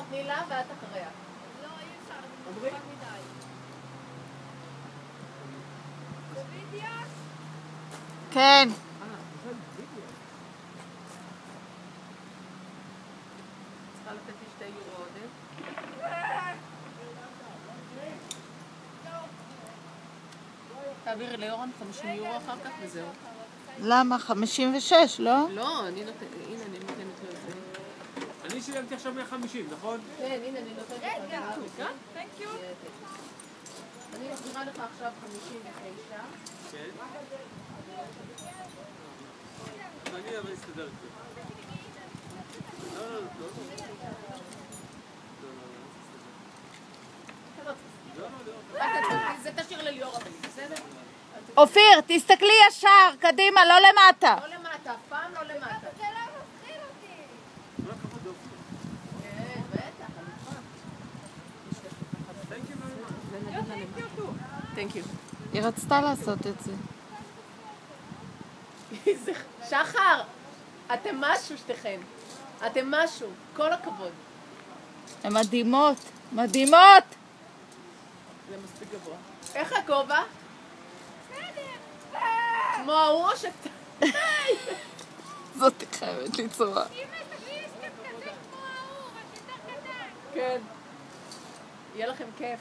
תני לה ואת אחריה. לא, אי אפשר, אני מוכן מדי. זה וידאו? כן. צריכה לתת לי 2 יורו עודף. תעבירי ליורן 50 יורו אחר כך וזהו. למה? 56, לא? לא, אני נותנת, הנה אני נותנת לו את זה. אני שילמתי עכשיו 150, נכון? כן, הנה אני נותנת לך. רגע, thank you. אני מחזירה לך עכשיו 59. כן. אני אבל אסתדר איתו. לא. זה תשאיר לליאור אבל, בסדר? אופיר, תסתכלי ישר, קדימה, לא למטה. לא למטה, אף פעם לא למטה. זה לא מפחיד אותי. כל הכבוד אופי. כן, בטח, אני תודה. היא רצתה לעשות את זה. שחר, אתם משהו שתיכן. אתם משהו, כל הכבוד. הן מדהימות, מדהימות! זה מספיק גבוה. איך הגובה? כמו ההוא או שקטן? זאת חייבת ליצורה. אמא, תביא יש כאן כזה כמו ההוא, רק יותר קטן. כן. יהיה לכם כיף.